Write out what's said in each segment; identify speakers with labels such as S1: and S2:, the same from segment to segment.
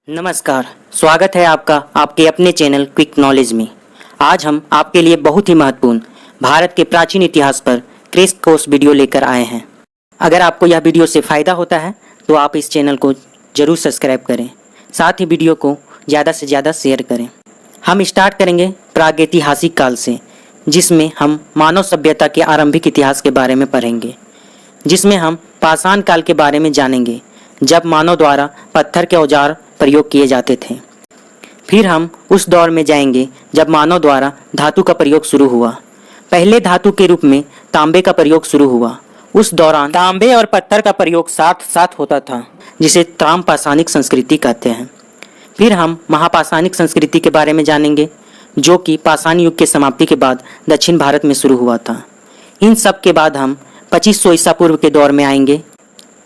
S1: नमस्कार, स्वागत है आपका आपके अपने चैनल क्विक नॉलेज में। आज हम आपके लिए बहुत ही महत्वपूर्ण भारत के प्राचीन इतिहास पर क्रैश कोर्स वीडियो लेकर आए हैं। अगर आपको यह वीडियो से फ़ायदा होता है तो आप इस चैनल को ज़रूर सब्सक्राइब करें, साथ ही वीडियो को ज़्यादा से ज़्यादा शेयर करें। हम स्टार्ट करेंगे प्रागैतिहासिक काल से, जिसमें हम मानव सभ्यता के आरंभिक इतिहास के बारे में पढ़ेंगे, जिसमें हम पाषाण काल के बारे में जानेंगे, जब मानव द्वारा पत्थर के औजार प्रयोग किए जाते थे। फिर हम उस दौर में जाएंगे जब मानव द्वारा धातु का प्रयोग शुरू हुआ। पहले धातु के रूप में तांबे का प्रयोग शुरू हुआ। उस दौरान तांबे और पत्थर का प्रयोग साथ साथ होता था, जिसे ताम्रपाषाणिक संस्कृति कहते हैं। फिर हम महापाषाणिक संस्कृति के बारे में जानेंगे, जो कि पाषाण युग के समाप्ति के बाद दक्षिण भारत में शुरू हुआ था। इन सब के बाद हम 2500 ईसा पूर्व के दौर में आएंगे,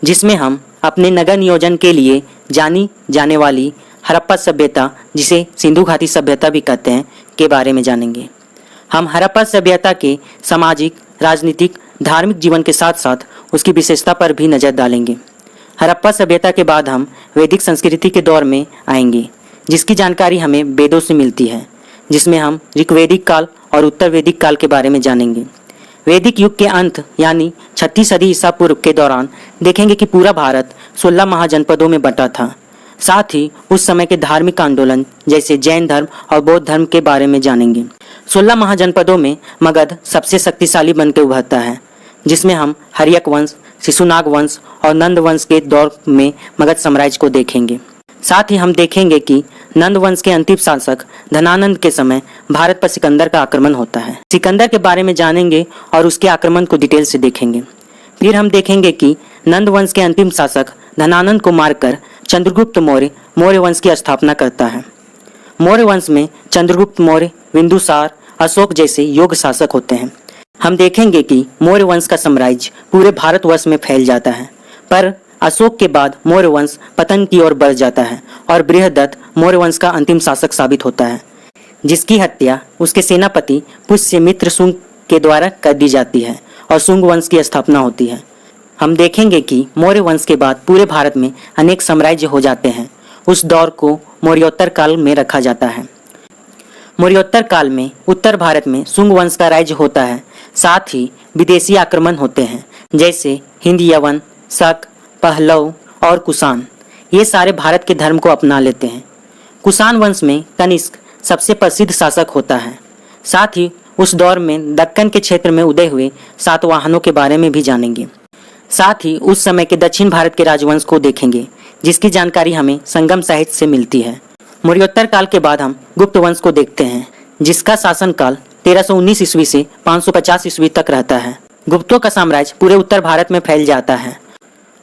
S1: जिसमें हम अपने नगर नियोजन के लिए जानी जाने वाली हड़प्पा सभ्यता, जिसे सिंधु घाटी सभ्यता भी कहते हैं, के बारे में जानेंगे। हम हड़प्पा सभ्यता के सामाजिक, राजनीतिक, धार्मिक जीवन के साथ साथ उसकी विशेषता पर भी नज़र डालेंगे। हड़प्पा सभ्यता के बाद हम वैदिक संस्कृति के दौर में आएंगे, जिसकी जानकारी हमें वेदों से मिलती है, जिसमें हम ऋग्वैदिक काल और उत्तर वैदिक काल के बारे में जानेंगे। वैदिक युग के अंत यानी 36 सदी ईसा पूर्व के दौरान देखेंगे कि पूरा भारत 16 महाजनपदों में बंटा था। साथ ही उस समय के धार्मिक आंदोलन जैसे जैन धर्म और बौद्ध धर्म के बारे में जानेंगे। 16 महाजनपदों में मगध सबसे शक्तिशाली बनकर उभरता है, जिसमें हम हर्यक वंश, शिशुनाग वंश और नंद वंश के दौर में मगध साम्राज्य को देखेंगे। साथ ही हम देखेंगे कि नंद वंश के अंतिम शासक धनानंद के समय भारत पर सिकंदर का आक्रमण होता है। सिकंदर के बारे में जानेंगे और उसके आक्रमण को डिटेल से देखेंगे। फिर हम देखेंगे कि नंद वंश के अंतिम शासक धनानंद को मारकर चंद्रगुप्त मौर्य मौर्य वंश की स्थापना करता है। मौर्य वंश में चंद्रगुप्त मौर्य, बिंदुसार, अशोक जैसे योग्य शासक होते हैं। हम देखेंगे कि मौर्य वंश का साम्राज्य पूरे भारतवर्ष में फैल जाता है, पर अशोक के बाद मौर्य वंश पतन की ओर बढ़ जाता है और बृहदत्त मौर्य वंश का अंतिम शासक साबित होता है, जिसकी हत्या उसके सेनापति पुष्यमित्र शुंग के द्वारा कर दी जाती है और शुंग वंश की स्थापना होती है। हम देखेंगे कि मौर्य वंश के बाद पूरे भारत में अनेक साम्राज्य हो जाते हैं। उस दौर को मौर्योत्तर काल में रखा जाता है। मौर्योत्तर काल में उत्तर भारत में शुंग वंश का राज्य होता है। साथ ही विदेशी आक्रमण होते हैं, जैसे हिंद, यवन, शक, पहलव और कुषाण। ये सारे भारत के धर्म को अपना लेते हैं। कुषाण वंश में कनिष्क सबसे प्रसिद्ध शासक होता है। साथ ही उस दौर में दक्कन के क्षेत्र में उदय हुए सातवाहनों के बारे में भी जानेंगे। साथ ही उस समय के दक्षिण भारत के राजवंश को देखेंगे, जिसकी जानकारी हमें संगम साहित्य से मिलती है। मौर्योत्तर काल के बाद हम गुप्त वंश को देखते हैं, जिसका शासनकाल 1319 ईस्वी से 550 ईस्वी तक रहता है। गुप्तों का साम्राज्य पूरे उत्तर भारत में फैल जाता है।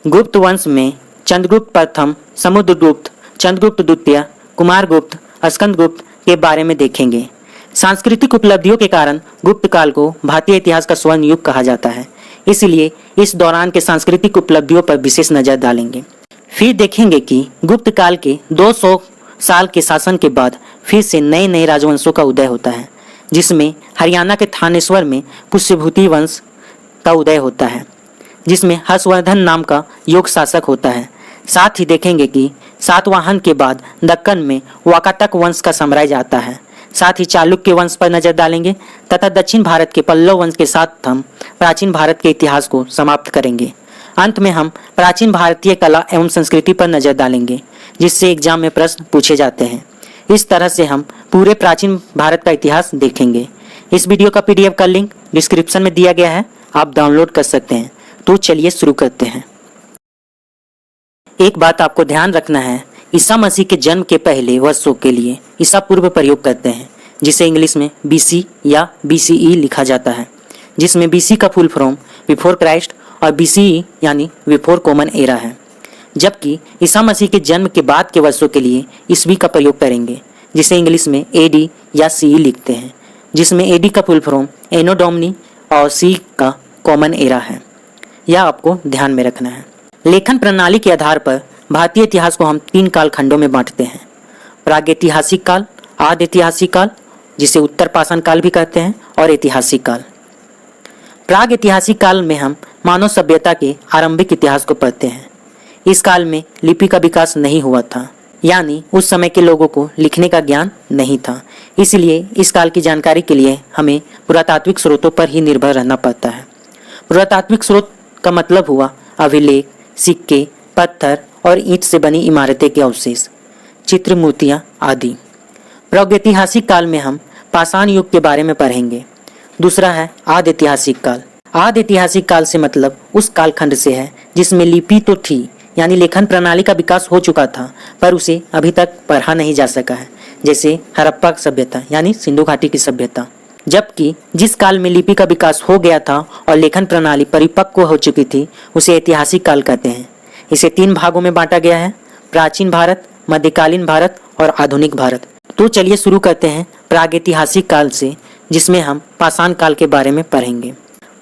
S1: गुप्त वंश में चंद्रगुप्त प्रथम, समुद्रगुप्त, चंद्रगुप्त द्वितीय, कुमारगुप्त, स्कंदगुप्त के बारे में देखेंगे। सांस्कृतिक उपलब्धियों के कारण गुप्त काल को भारतीय इतिहास का स्वर्ण युग कहा जाता है, इसलिए इस दौरान के सांस्कृतिक उपलब्धियों पर विशेष नजर डालेंगे। फिर देखेंगे कि गुप्त काल के 200 साल के शासन के बाद फिर से नए नए राजवंशों का उदय होता है, जिसमें हरियाणा के थानेश्वर में पुष्यभूति वंश का उदय होता है, जिसमें हर्षवर्धन नाम का योग शासक होता है। साथ ही देखेंगे कि सातवाहन के बाद दक्कन में वाकाटक वंश का साम्राज्य आता है। साथ ही चालुक्य वंश पर नजर डालेंगे तथा दक्षिण भारत के पल्लव वंश के साथ हम प्राचीन भारत के इतिहास को समाप्त करेंगे। अंत में हम प्राचीन भारतीय कला एवं संस्कृति पर नजर डालेंगे, जिससे एग्जाम में प्रश्न पूछे जाते हैं। इस तरह से हम पूरे प्राचीन भारत का इतिहास देखेंगे। इस वीडियो का PDF का लिंक डिस्क्रिप्शन में दिया गया है, आप डाउनलोड कर सकते हैं। तो चलिए शुरू करते हैं। एक बात आपको ध्यान रखना है, ईसा मसीह के जन्म के पहले वर्षों के लिए ईसा पूर्व प्रयोग करते हैं, जिसे इंग्लिश में BC या BCE लिखा जाता है, जिसमें BC का फुल फॉर्म बिफोर क्राइस्ट और BCE यानी बिफोर कॉमन एरा है। जबकि ईसा मसीह के जन्म के बाद के वर्षों के लिए ईस्वी का प्रयोग करेंगे, जिसे इंग्लिश में AD या CE लिखते हैं, जिसमें AD का फुल फॉर्म एनो डोमिनी और CE का कॉमन एरा है। यह आपको ध्यान में रखना है। लेखन प्रणाली के आधार पर भारतीय इतिहास को हम 3 कालखंडों में बांटते हैं: प्रागैतिहासिक काल, आद्य ऐतिहासिक काल, जिसे उत्तर पाषाण काल भी कहते हैं, और ऐतिहासिक काल। प्रागैतिहासिक काल में हम मानव सभ्यता के आरंभिक इतिहास को पढ़ते हैं। इस काल में लिपि का विकास नहीं हुआ था। यानी उस समय के लोगों को लिखने का ज्ञान नहीं था। इसलिए इस काल की जानकारी के लिए हमें पुरातात्विक स्रोतों पर ही निर्भर रहना पड़ता है। पुरातात्विक स्रोत का मतलब हुआ अभिलेख, सिक्के, पत्थर और ईंट से बनी इमारतें के अवशेष, चित्र, मूर्तियाँ आदि। प्रागैतिहासिक काल में हम पाषाण युग के बारे में पढ़ेंगे। दूसरा है आदि ऐतिहासिक काल। आदि ऐतिहासिक काल से मतलब उस कालखंड से है जिसमें लिपि तो थी, यानी लेखन प्रणाली का विकास हो चुका था, पर उसे अभी तक पढ़ा नहीं जा सका है, जैसे हड़प्पा सभ्यता यानी सिंधु घाटी की सभ्यता। जबकि जिस काल में लिपि का विकास हो गया था और लेखन प्रणाली परिपक्व हो चुकी थी, उसे ऐतिहासिक काल कहते हैं। इसे 3 भागों में बांटा गया है: प्राचीन भारत, मध्यकालीन भारत और आधुनिक भारत। तो चलिए शुरू करते हैं प्रागैतिहासिक काल से, जिसमें हम पाषाण काल के बारे में पढ़ेंगे।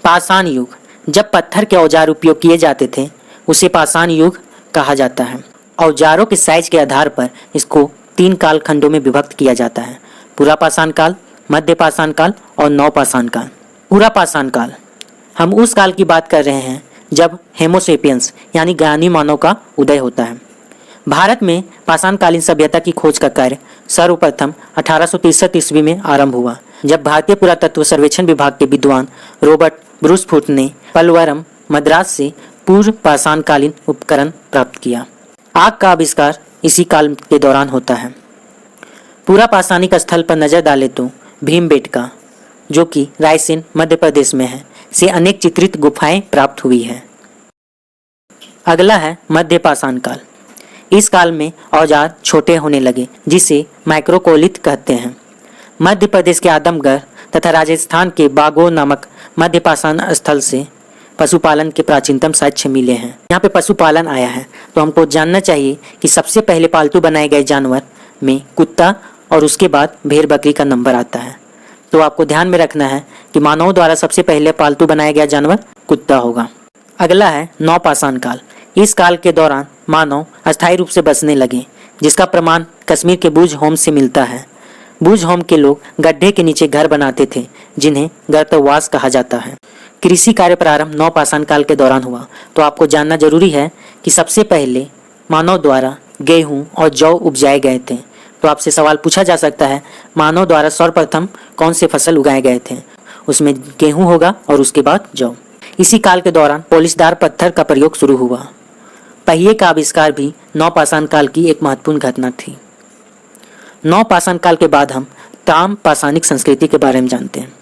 S1: पाषाण युग, जब पत्थर के औजार उपयोग किए जाते थे उसे पाषाण युग कहा जाता है। औजारों के साइज के आधार पर इसको 3 कालखंडों में विभक्त किया जाता है: पूरा पाषाण काल, मध्य पाषाण काल और नवपाषाण काल। पूरा पाषाण काल, हम उस काल की बात कर रहे हैं जब होमोसेपियंस यानी ज्ञानी मानव का उदय होता है। भारत में पाषाणकालीन सभ्यता की खोज का कार्य सर्वप्रथम 1863 ईस्वी में आरंभ हुआ, जब भारतीय पुरातत्व सर्वेक्षण विभाग के विद्वान रॉबर्ट ब्रूसफुट ने पलवरम, मद्रास से पूर्व पाषाणकालीन उपकरण प्राप्त किया। आग का आविष्कार इसी काल के दौरान होता है। पूरा पाषाणिक स्थल पर नजर डाले तो भीमबेटका, जो कि रायसेन मध्य प्रदेश में है, से अनेक चित्रित गुफाएं प्राप्त हुई है। अगला है मध्य पाषाण काल। इस काल में औजार छोटे होने लगे, जिसे माइक्रोकोलिथ कहते हैं। मध्य प्रदेश के आदमगढ़ तथा राजस्थान के बागोर नामक मध्य पाषाण स्थल से पशुपालन के प्राचीनतम साक्ष्य मिले हैं। यहाँ पे पशुपालन आया है तो हमको जानना चाहिए कि सबसे पहले पालतू बनाए गए जानवर में कुत्ता और उसके बाद भेड़ बकरी का नंबर आता है। तो आपको ध्यान में रखना है कि मानव द्वारा सबसे पहले पालतू बनाया गया जानवर कुत्ता होगा। अगला है नवपाषाण काल। इस काल के दौरान मानव अस्थायी रूप से बसने लगे, जिसका प्रमाण कश्मीर के बुज होम से मिलता है। बुज होम के लोग गड्ढे के नीचे घर बनाते थे, जिन्हें गर्तवास कहा जाता है। कृषि कार्य प्रारंभ नवपाषाण काल के दौरान हुआ। तो आपको जानना जरूरी है कि सबसे पहले मानव द्वारा गेहूं और जौ उपजाए गए थे। तो आपसे सवाल पूछा जा सकता है, मानव द्वारा सर्वप्रथम कौन से फसल उगाए गए थे? उसमें गेहूं होगा और उसके बाद जौ। इसी काल के दौरान पॉलिशदार पत्थर का प्रयोग शुरू हुआ। पहिए का आविष्कार भी नवपाषाण काल की एक महत्वपूर्ण घटना थी। नवपाषाण काल के बाद हम ताम पाषाणिक संस्कृति के बारे में जानते हैं।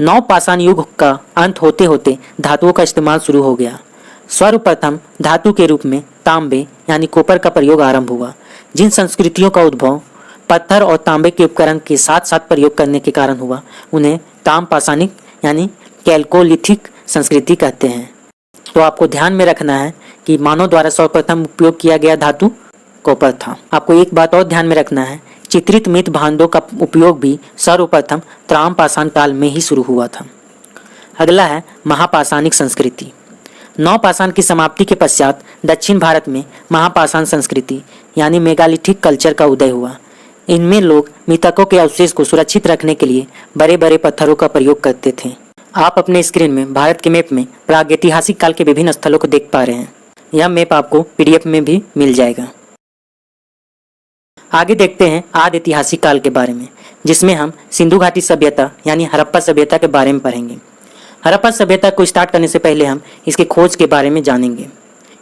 S1: नवपाषाण युग का अंत होते होते धातुओं का इस्तेमाल शुरू हो गया। सर्वप्रथम धातु के रूप में तांबे यानी कॉपर का प्रयोग आरंभ हुआ। जिन संस्कृतियों का उद्भव पत्थर और तांबे के उपकरण के साथ साथ प्रयोग करने के कारण हुआ, उन्हें ताम पाषाणिक यानी कैल्कोलिथिक संस्कृति कहते हैं। तो आपको ध्यान में रखना है कि मानव द्वारा सर्वप्रथम उपयोग किया गया धातु कॉपर था। आपको एक बात और ध्यान में रखना है, चित्रित मृत भांडों का उपयोग भी सर्वप्रथम ताम पाषाण काल में ही शुरू हुआ था। अगला है महापाषाणिक संस्कृति। नवपाषाण की समाप्ति के पश्चात दक्षिण भारत में महापाषाण संस्कृति यानी मेगालिथिक कल्चर का उदय हुआ। इनमें लोग मृतकों के अवशेष को सुरक्षित रखने के लिए बड़े बड़े पत्थरों का प्रयोग करते थे। आप अपने स्क्रीन में भारत के मैप में प्रागैतिहासिक काल के विभिन्न स्थलों को देख पा रहे हैं। यह मैप आपको PDF में भी मिल जाएगा। आगे देखते हैं आदि ऐतिहासिक काल के बारे में, जिसमें हम सिंधु घाटी सभ्यता यानी हड़प्पा सभ्यता के बारे में पढ़ेंगे। हड़प्पा सभ्यता को स्टार्ट करने से पहले हम इसके खोज के बारे में जानेंगे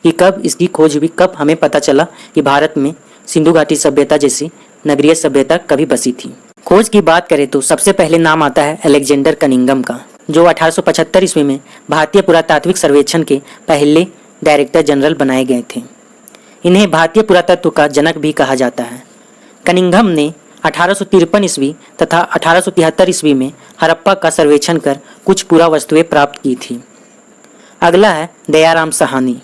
S1: कि कब इसकी खोज हुई, कब हमें पता चला कि भारत में सिंधु घाटी सभ्यता जैसी नगरीय सभ्यता कभी बसी थी। खोज की बात करें तो सबसे पहले नाम आता है अलेक्जेंडर कनिंघम का, जो 1875 ईस्वी में भारतीय पुरातात्विक सर्वेक्षण के पहले डायरेक्टर जनरल बनाए गए थे। इन्हें भारतीय पुरातत्व का जनक भी कहा जाता है। कनिंघम ने 1853 ईस्वी तथा 1873 ईस्वी में हड़प्पा का सर्वेक्षण कर कुछ पुरावस्तुएं प्राप्त की थी। अगला है दयाराम साहनी।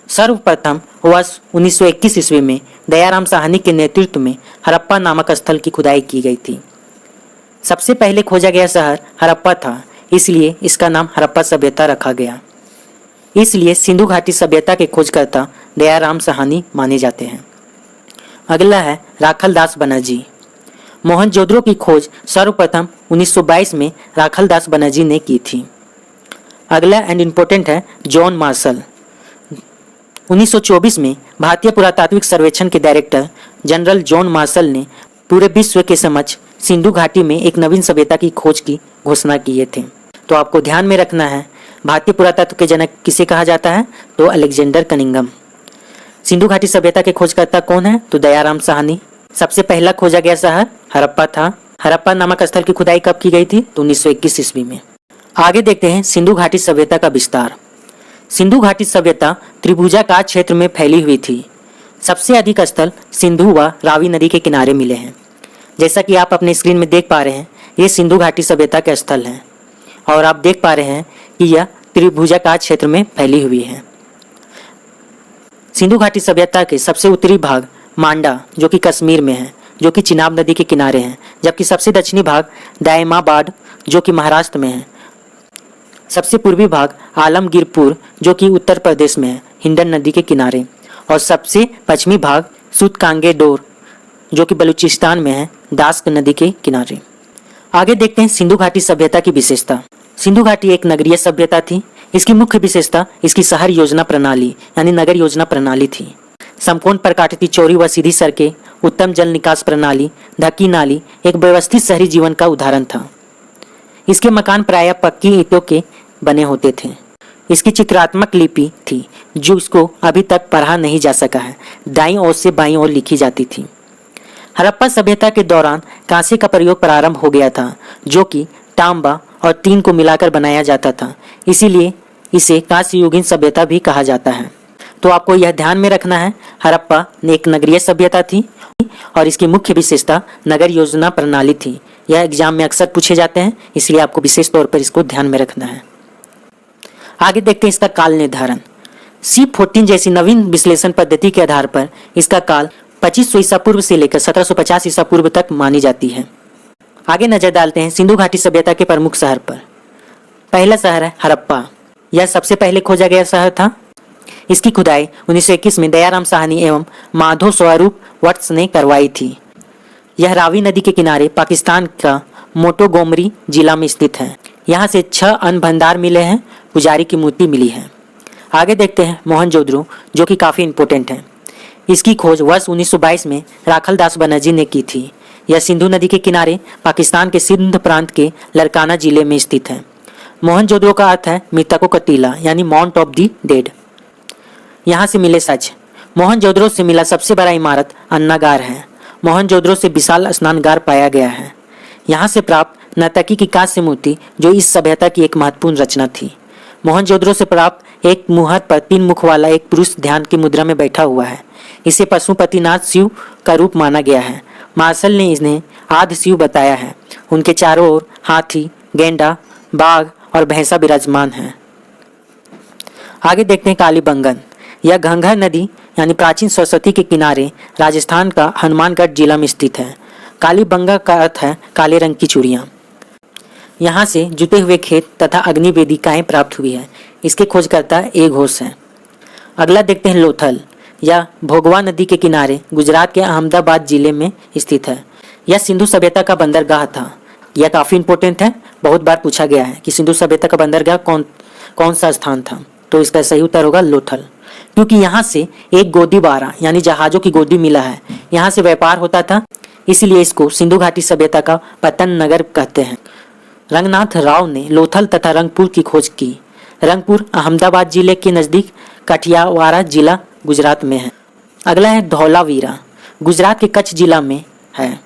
S1: सर्वप्रथम वर्ष 1921 ईस्वी में दयाराम साहनी के नेतृत्व में हड़प्पा नामक स्थल की खुदाई की गई थी। सबसे पहले खोजा गया शहर हड़प्पा था, इसलिए इसका नाम हड़प्पा सभ्यता रखा गया। इसलिए सिंधु घाटी सभ्यता के खोजकर्ता दयाराम साहनी माने जाते हैं। अगला है राखलदास बनर्जी। मोहनजोदड़ो की खोज सर्वप्रथम 1922 में राखलदास बनर्जी ने की थी। अगला एंड इम्पोर्टेंट है जॉन मार्शल। 1924 में भारतीय पुरातात्विक सर्वेक्षण के डायरेक्टर जनरल जॉन मार्शल ने पूरे विश्व के समक्ष सिंधु घाटी में एक नवीन सभ्यता की खोज की घोषणा किए थे। तो आपको ध्यान में रखना है, भारतीय पुरातत्व के जनक किसे कहा जाता है? तो अलेक्जेंडर कनिंघम। सिंधु घाटी सभ्यता के खोजकर्ता कौन है? तो दयाराम साहनी। सबसे पहला खोजा गया शहर हड़प्पा था। हड़प्पा नामक स्थल की खुदाई कब की गई थी? तो 1921 ईस्वी में। आगे देखते हैं सिंधु घाटी सभ्यता का विस्तार। सिंधु घाटी सभ्यता त्रिभुजाकार क्षेत्र में फैली हुई थी। सबसे अधिक स्थल सिंधु व रावी नदी के किनारे मिले हैं। जैसा कि आप अपने स्क्रीन में देख पा रहे हैं, ये सिंधु घाटी सभ्यता के स्थल हैं और आप देख पा रहे हैं कि यह त्रिभुजाकार क्षेत्र में फैली हुई है। सिंधु घाटी सभ्यता के सबसे उत्तरी भाग मांडा, जो कि कश्मीर में है, जो कि चिनाब नदी के किनारे हैं, जबकि सबसे दक्षिणी भाग दायमाबाद, जो कि महाराष्ट्र में है। सबसे पूर्वी भाग आलमगीरपुर, जो कि उत्तर प्रदेश में है, हिंडन नदी के किनारे, और सबसे पश्चिमी भाग सुतकांगेडोर, जो कि बलूचिस्तान में है, दास्क नदी के किनारे। आगे देखते हैं सिंधु घाटी सभ्यता की विशेषता। सिंधु घाटी एक नगरीय सभ्यता थी। इसकी मुख्य विशेषता इसकी शहर योजना प्रणाली यानी नगर योजना प्रणाली थी। समकोण प्रकार की चौड़ी व सीधी सड़कें, उत्तम जल निकास प्रणाली, ढकी नाली एक व्यवस्थित शहरी जीवन का उदाहरण था। इसके मकान प्रायः पक्की ईंटों के बने होते थे। इसकी चित्रात्मक लिपि थी जो इसको अभी तक पढ़ा नहीं जा सका है, दाईं ओर से बाईं ओर लिखी जाती थी। हड़प्पा सभ्यता के दौरान कांसे का प्रयोग प्रारंभ हो गया था, जो कि तांबा और टीन को मिलाकर बनाया जाता था, इसीलिए इसे कांस्य युगीन सभ्यता भी कहा जाता है। तो आपको यह ध्यान में रखना है, हड़प्पा एक नगरीय सभ्यता थी और इसकी मुख्य विशेषता नगर योजना प्रणाली थी। यह एग्जाम में अक्सर पूछे जाते हैं, इसलिए आपको विशेष तौर पर इसको ध्यान में रखना है। आगे देखते हैं इसका काल निर्धारण। C14 जैसी नवीन विश्लेषण पद्धति के आधार पर इसका काल 2500 ईसा पूर्व से लेकर 1750 ईसा पूर्व तक मानी जाती है। आगे नजर डालते हैं सिंधु घाटी सभ्यता के प्रमुख शहर पर। पहला शहर है हड़प्पा। यह सबसे पहले खोजा गया शहर था। इसकी खुदाई 1921 में दयाराम साहनी एवं माधव स्वरूप वत्स ने करवाई थी। यह रावी नदी के किनारे पाकिस्तान का मोटोगोमरी जिला में स्थित है। यहाँ से 6 अन्न भंडार मिले हैं, पुजारी की मूर्ति मिली है। आगे देखते हैं मोहनजोदड़ो, जो कि काफ़ी इंपॉर्टेंट है। इसकी खोज वर्ष 1922 में राखलदास बनर्जी ने की थी। यह सिंधु नदी के किनारे पाकिस्तान के सिंध प्रांत के लरकाना जिले में स्थित है। मोहनजोदड़ो का अर्थ है मृतकों का टीला यानी माउंट ऑफ द डेड। यहाँ से मिले सच। मोहनजोदड़ो से मिला सबसे बड़ा इमारत अन्नागार है। मोहनजोदड़ो से विशाल स्नानगार पाया गया है। यहाँ से प्राप्त नर्तकी की कांस्य मूर्ति, जो इस सभ्यता की एक महत्वपूर्ण रचना थी। मोहनजोदड़ो से प्राप्त एक मुहर पर 3 मुख वाला एक पुरुष ध्यान की मुद्रा में बैठा हुआ है। इसे पशुपतिनाथ शिव का रूप माना गया है। मार्शल ने इन्हें आदि शिव बताया है। उनके चारों ओर हाथी, गेंडा, बाघ और भैंसा विराजमान है। आगे देखते हैं कालीबंगन। यह घंघर नदी यानी प्राचीन सरस्वती के किनारे राजस्थान का हनुमानगढ़ जिला में स्थित है। कालीबंगा का अर्थ है काले रंग की चूड़ियाँ। यहाँ से जुटे हुए खेत तथा अग्नि वेदिकाएं प्राप्त हुई है। इसके खोजकर्ता ए घोष हैं। अगला देखते हैं लोथल। यह भोगवा नदी के किनारे गुजरात के अहमदाबाद जिले में स्थित है। यह सिंधु सभ्यता का बंदरगाह था। यह काफ़ी इंपॉर्टेंट है, बहुत बार पूछा गया है कि सिंधु सभ्यता का बंदरगाह कौन सा स्थान था। तो इसका सही उत्तर होगा लोथल, क्योंकि यहाँ से एक गोदीबारा यानी जहाज़ों की गोदी मिला है। यहाँ से व्यापार होता था, इसलिए इसको सिंधु घाटी सभ्यता का पतन नगर कहते हैं। रंगनाथ राव ने लोथल तथा रंगपुर की खोज की। रंगपुर अहमदाबाद जिले के नज़दीक कठियावाड़ा जिला गुजरात में है। अगला है धौलावीरा, गुजरात के कच्छ जिला में है।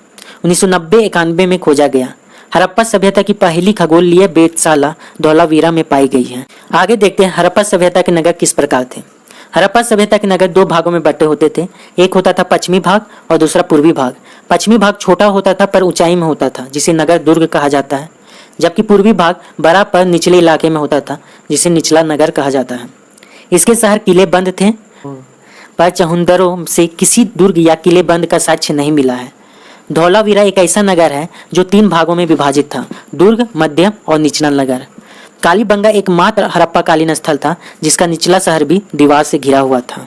S1: 1990-91 में खोजा गया। हड़प्पा सभ्यता की पहली खगोलीय वेधशाला धौलावीरा में पाई गई है। आगे देखते हैं हड़प्पा सभ्यता के नगर किस प्रकार थे। हड़प्पा सभ्यता के नगर 2 भागों में बटे होते थे। एक होता था पश्चिमी भाग और दूसरा पूर्वी भाग। पश्चिमी भाग छोटा होता था पर ऊंचाई में होता था, जिसे नगर दुर्ग कहा जाता है, जबकि पूर्वी भाग बड़ा पर निचले इलाके में होता था, जिसे निचला नगर कहा जाता है। इसके शहर किले बंद थे, पर चहुंदरों से किसी दुर्ग या किले बंद का साक्ष्य नहीं मिला है। धौलावीरा एक ऐसा नगर है जो 3 भागों में विभाजित था, दुर्ग, मध्यम और निचला नगर। कालीबंगा एकमात्र हड़प्पाकालीन स्थल था जिसका निचला शहर भी दीवार से घिरा हुआ था।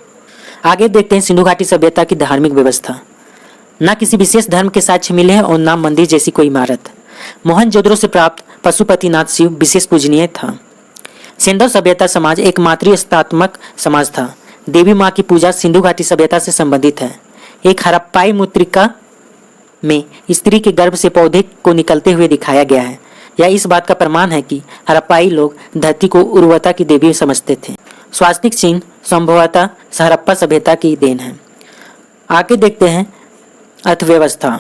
S1: आगे देखते हैं सिंधु घाटी सभ्यता की धार्मिक व्यवस्था। न किसी विशेष धर्म के साक्ष्य मिले हैं और न मंदिर जैसी कोई इमारत। मोहनजोदड़ो से प्राप्त पशुपतिनाथ शिव विशेष पूजनीय था। सिंधु सभ्यता समाज एक मातृस्थात्मक समाज था। देवी माँ की पूजा सिंधु घाटी सभ्यता से संबंधित है। एक हड़प्पाई मूत्रिका में स्त्री के गर्भ से पौधे को निकलते हुए दिखाया गया है। यह इस बात का प्रमाण है कि हड़प्पाई लोग धरती को उर्वरता की देवी समझते थे। स्वास्तिक चिन्ह संभवतः हड़प्पा सभ्यता की देन है। आगे देखते हैं अर्थव्यवस्था।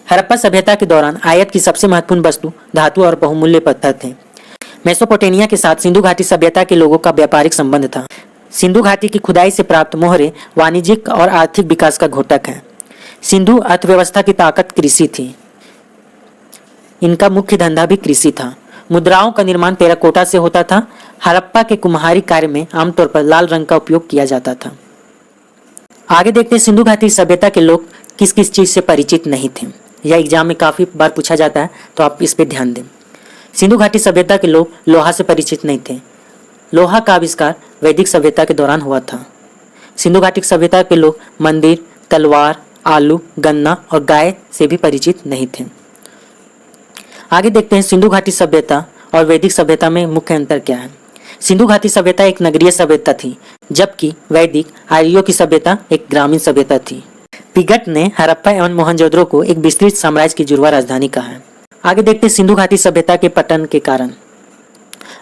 S1: हड़प्पा सभ्यता के दौरान आयात की सबसे महत्वपूर्ण वस्तु धातु और बहुमूल्य पत्थर थे। मेसोपोटामिया के साथ सिंधु घाटी सभ्यता के लोगों का व्यापारिक संबंध था। सिंधु घाटी की खुदाई से प्राप्त मोहरे वाणिज्यिक और आर्थिक विकास का घोतक है। सिंधु अर्थव्यवस्था की ताकत कृषि थी। इनका मुख्य धंधा भी कृषि था। मुद्राओं का निर्माण टेराकोटा से होता था। हड़प्पा के कुम्हारी कार्य में आमतौर पर लाल रंग का उपयोग किया जाता था। आगे देखते हैं सिंधु घाटी सभ्यता के लोग किस किस चीज से परिचित नहीं थे। यह एग्जाम में काफी बार पूछा जाता है, तो आप इस पे ध्यान दें। सिंधु घाटी सभ्यता के लोग लोहा से परिचित नहीं थे। लोहा का आविष्कार वैदिक सभ्यता के दौरान हुआ था। सिंधु घाटी सभ्यता के लोग मंदिर, तलवार, आलू, गन्ना और गाय से भी परिचित नहीं थे। आगे देखते हैं सिंधु घाटी सभ्यता और वैदिक सभ्यता में मुख्य अंतर क्या है। सिंधु घाटी सभ्यता एक नगरीय सभ्यता थी, जबकि वैदिक आर्यों की सभ्यता एक ग्रामीण सभ्यता थी। पिगट ने हड़प्पा एवं मोहनजोदड़ो को एक विस्तृत साम्राज्य की जुड़वा राजधानी कहा है। आगे देखते हैं सिंधु घाटी सभ्यता के पतन के कारण।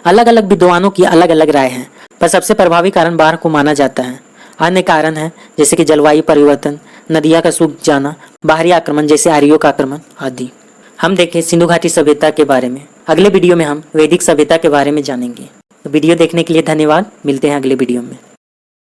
S1: अलग अलग विद्वानों की अलग अलग राय है, पर सबसे प्रभावी कारण बाढ़ को माना जाता है। अन्य कारण है जैसे कि जलवायु परिवर्तन, नदियां का सूख जाना, बाहरी आक्रमण जैसे आर्यों का आक्रमण आदि। हम देखें सिंधु घाटी सभ्यता के बारे में। अगले वीडियो में हम वैदिक सभ्यता के बारे में जानेंगे। वीडियो देखने के लिए धन्यवाद। मिलते हैं अगले वीडियो में।